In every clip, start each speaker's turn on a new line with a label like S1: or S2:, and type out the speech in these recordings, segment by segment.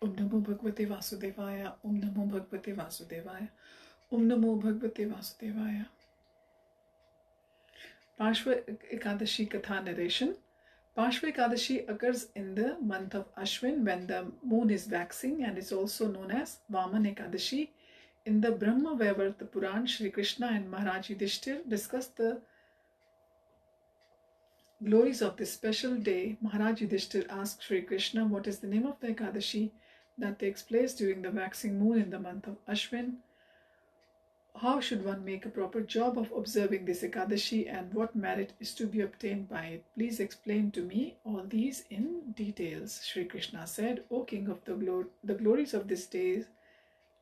S1: Om Namo Bhagavate Vasudevaya. Om Namo Bhagavate Vasudevaya. Om Namo Bhagavate Vasudevaya. Parsva Ekadashi Katha narration. Parsva Ekadashi occurs in the month of Ashwin when the moon is waxing and is also known as Vaman Ekadashi. In the Brahma Vaivarta Puran, Shri Krishna and Maharaj Yudhishthir discuss the glories of this special day. Maharaj Yudhishthir asked Shri Krishna what is the name of the Ekadashi that takes place during the waxing moon in the month of Ashwin. How should one make a proper job of observing this Ekadashi and what merit is to be obtained by it? Please explain to me all these in details. Shri Krishna said, O King of the glories of this day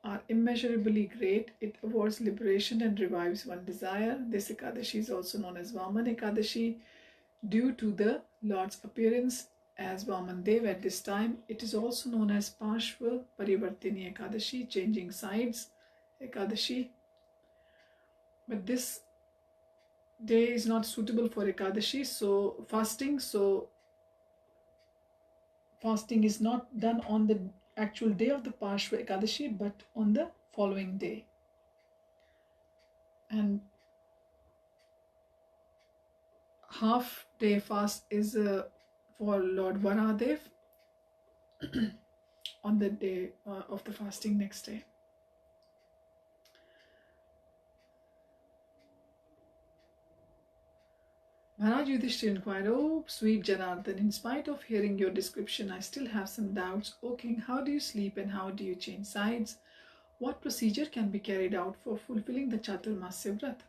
S1: are immeasurably great. It awards liberation and revives one desire. This Ekadashi is also known as Vaman Ekadashi due to the Lord's appearance as Vaman Dev at this time. It is also known as Parsva Parivartini Ekadashi, changing sides Ekadashi. But this day is not suitable for Ekadashi, so fasting is not done on the actual day of the Parsva Ekadashi, but on the following day. And half day fast is for Lord Varadev on the day of the fasting next day. Maharaj Yudhishthira inquired, "O sweet Janardhan, in spite of hearing your description, I still have some doubts. O king, how do you sleep and how do you change sides? What procedure can be carried out for fulfilling the Chaturmasya Vrat?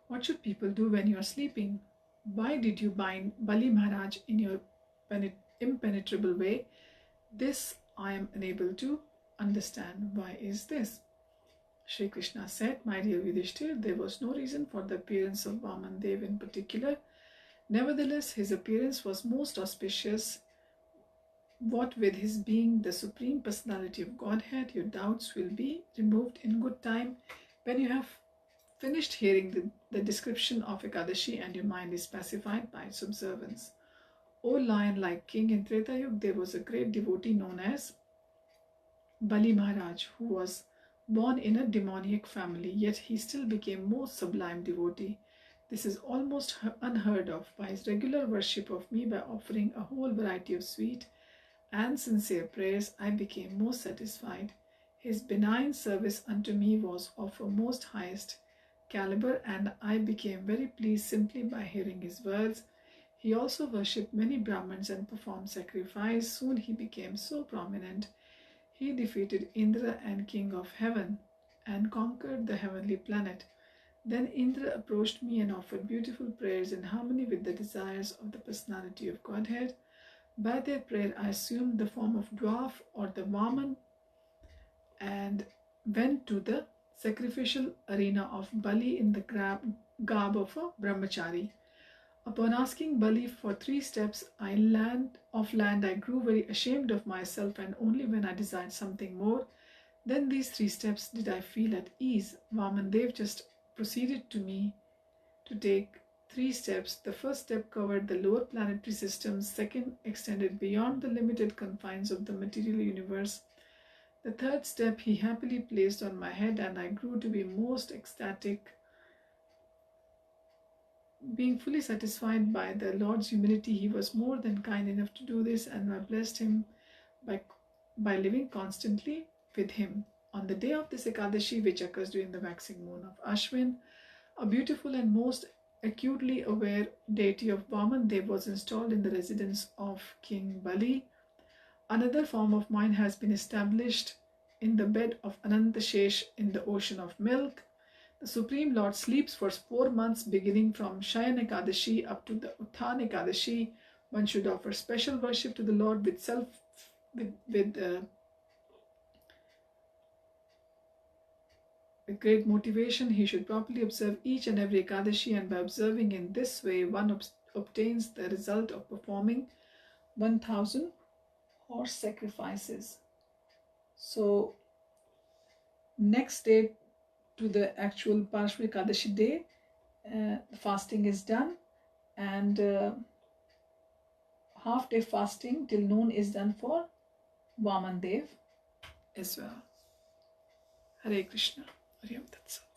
S1: What should people do when you are sleeping? Why did you bind Bali Maharaj in your impenetrable way? This I am unable to understand. Why is this?" Shri Krishna said, "My dear Yudhishthir, there was no reason for the appearance of Vaman Dev in particular. Nevertheless, his appearance was most auspicious. What with his being the Supreme Personality of Godhead, your doubts will be removed in good time. When you have finished hearing the description of Ekadashi and your mind is pacified by its observance. O lion-like king, in Treta Yuga there was a great devotee known as Bali Maharaj, who was born in a demoniac family, yet he still became most sublime devotee. This is almost unheard of. By his regular worship of me, by offering a whole variety of sweet and sincere prayers, I became most satisfied. His benign service unto me was of a most highest caliber, and I became very pleased simply by hearing his words. He also worshipped many Brahmins and performed sacrifice. Soon he became so prominent. He defeated Indra and King of Heaven and conquered the heavenly planet. Then Indra approached me and offered beautiful prayers in harmony with the desires of the personality of Godhead. By their prayer I assumed the form of dwarf or the Vaman and went to the sacrificial arena of Bali in the garb of a brahmachari. Upon asking Bali for 3 steps of land, I grew very ashamed of myself, and only when I desired something more than these 3 steps did I feel at ease. Vaman Dev just proceeded to me to take 3 steps. The first step covered the lower planetary systems, second extended beyond the limited confines of the material universe. The third step he happily placed on my head, and I grew to be most ecstatic. Being fully satisfied by the Lord's humility, he was more than kind enough to do this, and I blessed him by living constantly with him. On the day of this Ekadashi, which occurs during the waxing moon of Ashwin, a beautiful and most acutely aware deity of Vaman Dev was installed in the residence of King Bali. Another form of mine has been established in the bed of Anantashesh in the ocean of milk. The Supreme Lord sleeps for 4 months, beginning from Shayan Ekadashi up to the Uttan Ekadashi. One should offer special worship to the Lord with great motivation. He should properly observe each and every Ekadashi, and by observing in this way, one obtains the result of performing 1000 horse sacrifices. So, next day to the actual Parsva Ekadashi day, the fasting is done, and half day fasting till noon is done for Vaman Dev as well. Hare Krishna. Hare Tat Sat.